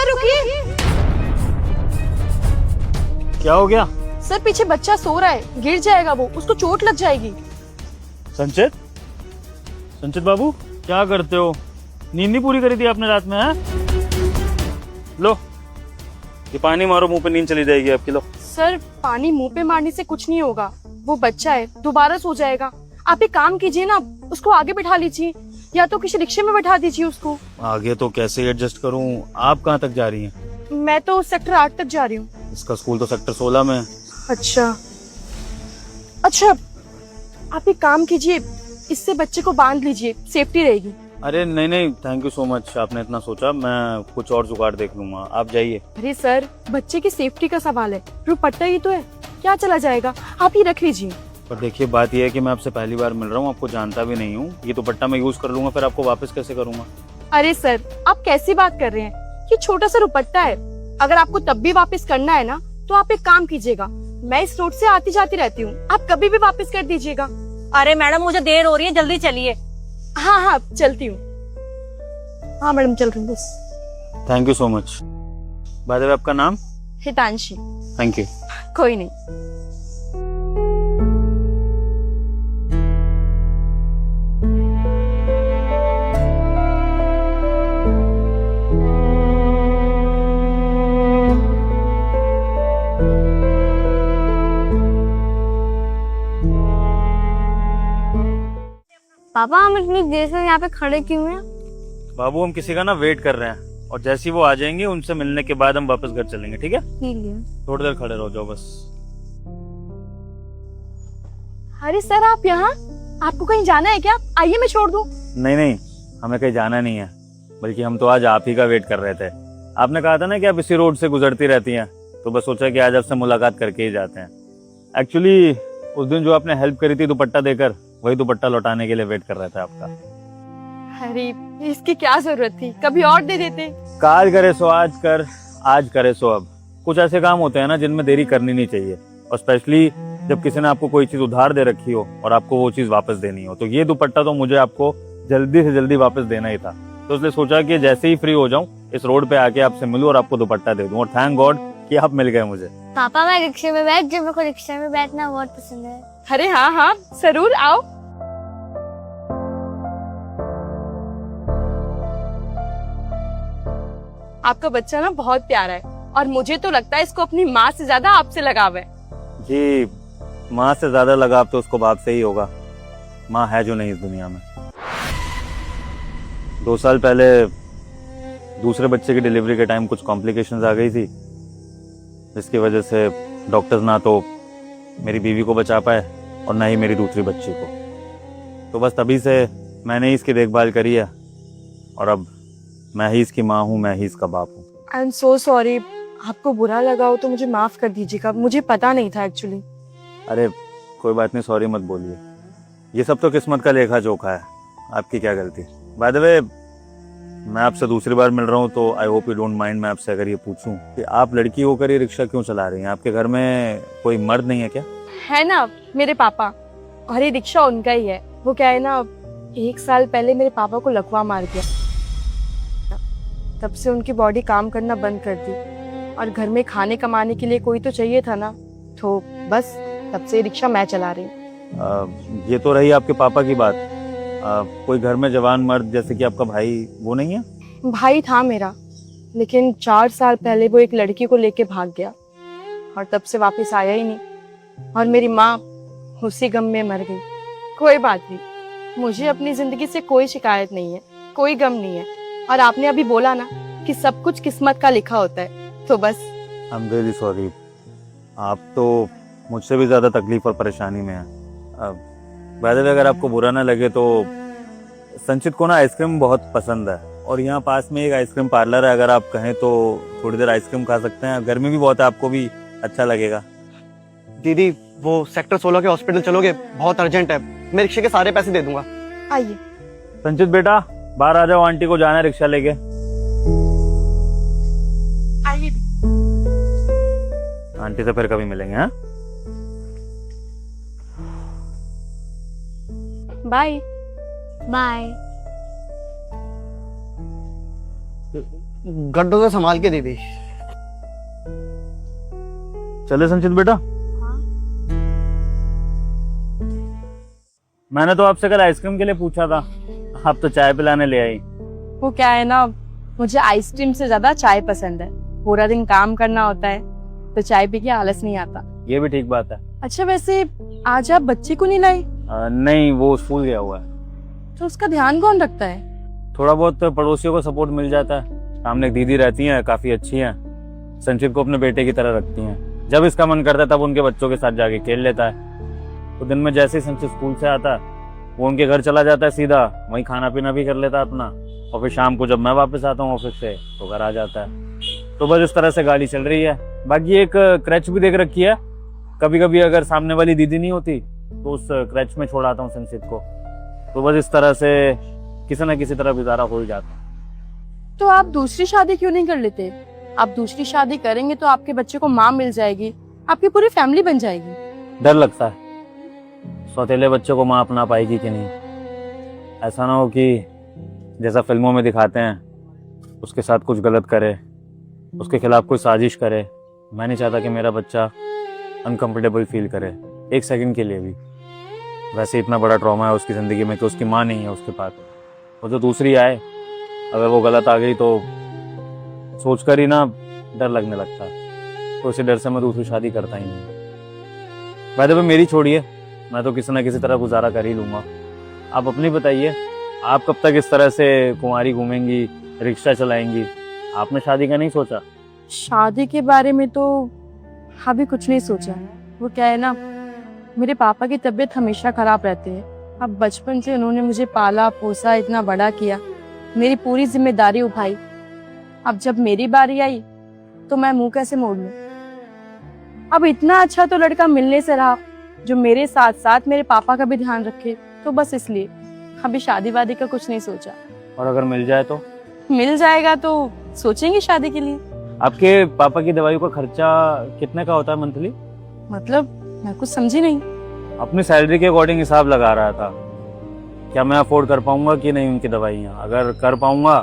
रुकिए। क्या हो गया? सर पीछे बच्चा सो रहा है, गिर जाएगा वो, उसको चोट लग जाएगी। संचित, संचित बाबू क्या करते हो? नींद नहीं पूरी करी थी आपने रात में? है लो ये पानी मारो मुंह पे, नींद चली जाएगी आपकी। लो। सर पानी मुंह पे मारने से कुछ नहीं होगा, वो बच्चा है, दोबारा सो जाएगा। आप एक काम कीजिए ना, उसको आगे बिठा लीजिए या तो किसी रिक्शे में बैठा दीजिए उसको। आगे तो कैसे एडजस्ट करूं? आप कहाँ तक जा रही हैं? मैं तो सेक्टर 8 तक जा रही हूँ। इसका स्कूल तो सेक्टर 16 में है। अच्छा अच्छा, आप एक काम कीजिए, इससे बच्चे को बांध लीजिए, सेफ्टी रहेगी। अरे नहीं नहीं, थैंक यू सो मच, आपने इतना सोचा। मैं कुछ और जुगाड़ देख लूंगा, आप जाइए। अरे सर बच्चे की सेफ्टी का सवाल है, दुपट्टा ही तो है, क्या चला जाएगा, आप ही रख लीजिए। पर देखिए बात यह है कि मैं आपसे पहली बार मिल रहा हूँ, आपको जानता भी नहीं हूँ। ये दुपट्टा मैं यूज कर लूंगा, फिर आपको वापस कैसे करूंगा? अरे सर आप कैसी बात कर रहे हैं, ये छोटा सा दुपट्टा है, अगर आपको तब भी वापस करना है ना तो आप एक काम कीजिएगा, मैं इस रोड से आती जाती रहती हूँ, आप कभी भी वापस कर दीजिएगा। अरे मैडम मुझे देर हो रही है, जल्दी चलिए। हाँ हाँ चलती हूँ। हाँ मैडम चल रही हूँ बस। Thank you so much. By the way आपका नाम? हितांशी। Thank you. कोई नहीं। पापा हम इतनी देर से यहाँ पे खड़े क्यों हैं? बाबू हम किसी का ना वेट कर रहे हैं, और जैसे ही वो आ जाएंगे उनसे मिलने के बाद हम वापस घर चलेंगे, ठीक है? ठीक है। थोड़ी देर खड़े रहो जाओ बस। अरे सर आप यहाँ, आपको कहीं जाना है क्या? आइए मैं छोड़ दूँ। नहीं नहीं, हमें कहीं जाना नहीं है, बल्कि हम तो आज आप ही का वेट कर रहे थे। आपने कहा था ना कि आप इसी रोड से गुजरती रहती हैं, तो बस सोचा कि आज आपसे मुलाकात करके ही जाते हैं। एक्चुअली उस दिन जो आपने हेल्प करी थी दुपट्टा देकर, वही दुपट्टा लौटाने के लिए वेट कर रहा था आपका। अरे इसकी क्या जरूरत थी, कभी और दे देते। काल करे सो आज कर, आज करे सो अब। कुछ ऐसे काम होते हैं ना जिनमें देरी करनी नहीं चाहिए, और स्पेशली जब किसी ने आपको कोई चीज उधार दे रखी हो और आपको वो चीज वापस देनी हो। तो ये दुपट्टा तो मुझे आपको जल्दी से जल्दी वापस देना ही था, तो इसलिए सोचा कि जैसे ही फ्री हो जाऊं इस रोड पे आके आपसे मिलूं और आपको दुपट्टा दे दूं। और थैंक गॉड कि आप मिल गए मुझे। पापा मैं रिक्शे में बैठ जाऊँ, मेरे को रिक्शे में बैठना बहुत पसंद है। अरे हाँ हाँ जरूर आओ। आपका बच्चा ना बहुत प्यारा है, और मुझे तो लगता है इसको अपनी माँ से ज्यादा आपसे लगाव है। जी, माँ से ज्यादा लगाव तो उसको बाप से ही होगा। माँ है जो नहीं इस दुनिया में। 2 साल पहले दूसरे बच्चे की डिलीवरी के टाइम कुछ कॉम्प्लिकेशंस आ गई थी, जिसकी वजह से डॉक्टर्स ना तो मेरी बीवी को बचा पाए और ना ही मेरी दूसरी बच्ची को। तो बस तभी से मैंने ही इसकी देखभाल करी है, और अब मैं ही इसकी माँ हूँ, मैं ही इसका बाप हूँ। आई एम सो सॉरी, आपको बुरा लगा हो तो मुझे माफ कर दीजिएगा, मुझे पता नहीं था एक्चुअली। अरे कोई बात नहीं, सॉरी मत बोलिए, ये सब तो किस्मत का लेखा जोखा है, आपकी क्या गलती। बाय द वे मैं आपसे दूसरी बार मिल रहा हूँ, तो I hope you don't mind मैं आपसे अगर ये पूछूं कि आप लड़की होकर ये रिक्शा क्यों चला रही हैं? आपके घर में कोई मर्द नहीं है क्या? है ना मेरे पापा, और ये रिक्शा उनका ही है। वो क्या है ना, 1 साल पहले मेरे पापा को लकवा मार दिया, तब से उनकी बॉडी काम करना बंद कर दी, और घर में खाने कमाने के लिए कोई तो चाहिए था ना, तो बस तब से रिक्शा मैं चला रही हूँ। ये तो रही आपके पापा की बात। कोई घर में जवान मर्द जैसे कि आपका भाई वो नहीं है? भाई था मेरा, लेकिन 4 साल पहले वो एक लड़की को लेके भाग गया, और तब से वापस आया ही नहीं, और मेरी माँ उसी गम में मर गई। कोई बात नहीं, मुझे अपनी जिंदगी से कोई शिकायत नहीं है, कोई गम नहीं है। और आपने अभी बोला ना कि सब कुछ किस्मत का लिखा होता है, तो बस। आई एम रियली सॉरी, आप तो मुझसे भी ज्यादा तकलीफ और परेशानी में हैं। बाय द वे अगर आपको बुरा ना लगे तो संचित को ना आइसक्रीम बहुत पसंद है, और यहाँ पास में एक आइसक्रीम पार्लर है, अगर आप कहें तो थोड़ी देर आइसक्रीम खा सकते हैं। गर्मी भी बहुत है, आपको भी अच्छा लगेगा। दीदी वो सेक्टर 16 के हॉस्पिटल चलोगे? बहुत अर्जेंट है, मैं रिक्शे के सारे पैसे दे दूंगा। आइए। संचित बेटा बाहर आ जाओ, आंटी को जाना है रिक्शा लेके। आइए। आंटी से फिर कभी मिलेंगे। हाँ बाय। बाय। गड्ढों से संभाल के दीदी। चले संचित बेटा। मैंने तो आपसे कल आइसक्रीम के लिए पूछा था, आप तो चाय पिलाने ले आई। वो क्या है ना, मुझे आइसक्रीम से ज्यादा चाय पसंद है। पूरा दिन काम करना होता है तो चाय पी के आलस नहीं आता। ये भी ठीक बात है। अच्छा वैसे आज आप बच्चे को नहीं लाई? नहीं, वो स्कूल गया हुआ है। तो उसका ध्यान कौन रखता है? थोड़ा बहुत पड़ोसियों को सपोर्ट मिल जाता है। सामने एक दीदी रहती हैं, काफी अच्छी हैं, संचित को अपने बेटे की तरह रखती हैं। जब इसका मन करता है तब उनके बच्चों के साथ जाके खेल लेता है। तो दिन में जैसे ही संचित स्कूल से आता है वो उनके घर चला जाता है सीधा, वहीं खाना पीना भी कर लेता है अपना, और फिर शाम को जब मैं वापस आता हूँ ऑफिस से तो घर आ जाता है। तो बस इस तरह से गाड़ी चल रही है। बाकी एक क्रच भी देख रखी है, कभी कभी अगर सामने वाली दीदी नहीं होती तो उस क्रच में छोड़ आता हूँ संचित को। तो बस इस तरह से किसी न किसी तरह गुजारा हो ही जाता। तो आप दूसरी शादी क्यों नहीं कर लेते? आप दूसरी शादी करेंगे तो आपके बच्चे को माँ मिल जाएगी, आपकी पूरी फैमिली बन जाएगी। डर लगता है सौतेले बच्चे को माँ अपना पाएगी कि नहीं। ऐसा ना हो कि जैसा फिल्मों में दिखाते हैं उसके साथ कुछ गलत करे, उसके खिलाफ कोई साजिश करे। मैं नहीं चाहता कि मेरा बच्चा अनकंफर्टेबल फील करे एक सेकंड के लिए भी। वैसे इतना बड़ा ट्रॉमा है उसकी ज़िंदगी में कि उसकी माँ नहीं है उसके पास। वो जो दूसरी आए अगर वो गलत आ गई तो सोचकर ही ना डर लगने लगता है। तो इसी डर से मैं दूसरी शादी करता ही नहीं। बाय द वे मेरी छोड़िए, मैं तो किसी ना किसी तरह गुजारा कर ही लूँगा। आप अपनी बताइए, आप कब तक इस तरह से कुंवारी घूमेंगी, रिक्शा चलाएंगी? आपने शादी का नहीं सोचा? शादी के बारे में तो अभी कुछ नहीं सोचा है। वो क्या है ना, मेरे पापा की तबीयत हमेशा खराब रहती है। अब बचपन से उन्होंने मुझे पाला पोसा, इतना बड़ा किया, मेरी पूरी जिम्मेदारी उठाई। अब जब मेरी बारी आई तो मैं मुंह कैसे मोड़ लूं? अब इतना अच्छा तो लड़का मिलने से रहा जो मेरे साथ साथ मेरे पापा का भी ध्यान रखे, तो बस इसलिए अभी शादी वादी का कुछ नहीं सोचा। और अगर मिल जाए तो? मिल जाएगा तो सोचेंगे शादी के लिए। आपके पापा की दवाइयों का खर्चा कितने का होता है मंथली? मतलब मैं कुछ समझी नहीं। अपनी सैलरी के अकॉर्डिंग हिसाब लगा रहा था, क्या मैं अफोर्ड कर पाऊंगा कि नहीं उनकी दवाइयाँ। अगर कर पाऊंगा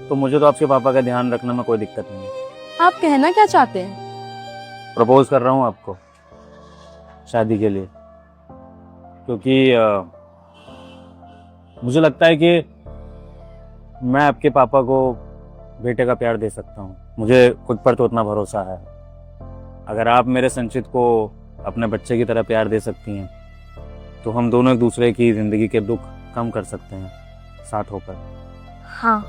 तो मुझे तो आपके पापा का ध्यान रखने में कोई दिक्कत नहीं है। आप कहना क्या चाहते हैं? प्रपोज कर रहा हूँ आपको शादी के लिए, क्योंकि मुझे लगता है कि मैं आपके पापा को बेटे का प्यार दे सकता हूँ। मुझे खुद पर तो उतना भरोसा है। अगर आप मेरे संचित को अपने बच्चे की तरह प्यार दे सकती हैं तो हम दोनों एक दूसरे की जिंदगी के दुख कम कर सकते हैं साथ होकर। हाँ,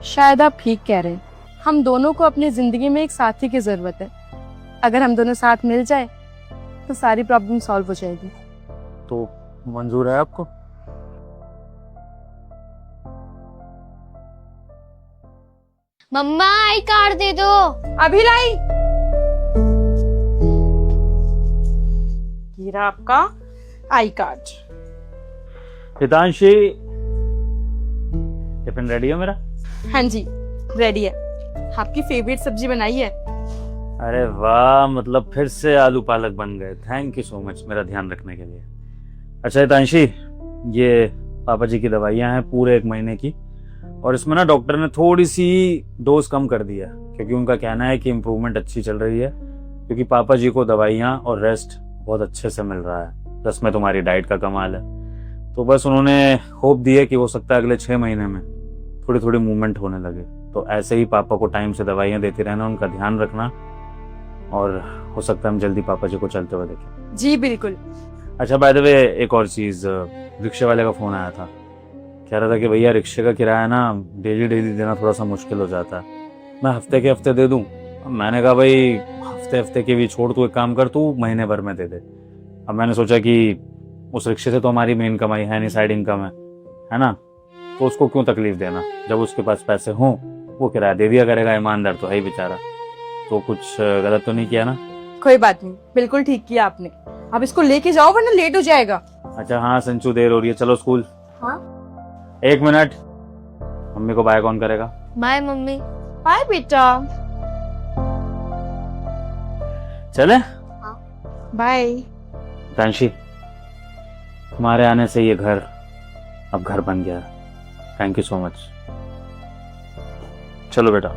शायद आप ठीक कह रहे हैं। हम दोनों को अपनी जिंदगी में एक साथी की जरूरत है। अगर हम दोनों साथ मिल जाए तो सारी प्रॉब्लम सॉल्व हो जाएगी। तो मंजूर है आपको? मम्मा आई कार्ड दे दो। अभी लाई। ये रहा आपका I card. Hitanshi, tiffin ready है मेरा? हाँ जी रेडी है। आपकी फेवरेट सब्जी बनाई है। अरे वाह, मतलब फिर से आलू पालक बन गए। थैंक यू सो मच मेरा ध्यान रखने के लिए। अच्छा हितांशी, ये पापा जी की दवाइयाँ हैं पूरे 1 महीने की, और इसमें ना डॉक्टर ने थोड़ी सी डोज कम कर दिया क्योंकि उनका कहना है कि इम्प्रूवमेंट अच्छी चल रही है, क्योंकि पापा जी को दवाइयाँ और रेस्ट बहुत अच्छे से मिल रहा है। प्लस में तुम्हारी डाइट का कमाल है। तो बस उन्होंने होप दी है कि हो सकता है अगले 6 महीने में थोड़ी थोड़ी मूवमेंट होने लगे। तो ऐसे ही पापा को टाइम से दवाइयाँ देते रहना, उनका ध्यान रखना, और हो सकता है हम जल्दी पापा जी को चलते हुए देखें। जी बिल्कुल। अच्छा बाय द वे एक और चीज़, रिक्शे वाले का फ़ोन आया था, कह रहा था कि भैया रिक्शे का किराया ना डेली देना थोड़ा सा मुश्किल हो जाता है, मैं हफ्ते के हफ्ते दे दूं। मैंने कहा भाई हफ्ते हफ्ते के भी छोड़, तू एक काम कर, तू महीने भर में दे दे। अब मैंने सोचा कि उस रिक्शे से तो हमारी मेन कमाई है नहीं, साइड इनकम है ना, तो उसको क्यों तकलीफ देना। जब उसके पास पैसे हों वो किराया दे दिया करेगा, ईमानदार तो है ही बेचारा। तो कुछ गलत तो नहीं किया ना? कोई बात नहीं, बिल्कुल ठीक किया आपने। अब इसको लेके जाओ वरना लेट हो जाएगा। अच्छा हाँ संचू, देर हो रही है, चलो स्कूल। हाँ 1 मिनट, मम्मी को बाय कौन करेगा? Bye mummy. बाय बेटा। चले बाय। तांशी, तुम्हारे आने से ये घर अब घर बन गया। Thank you so much. चलो बेटा।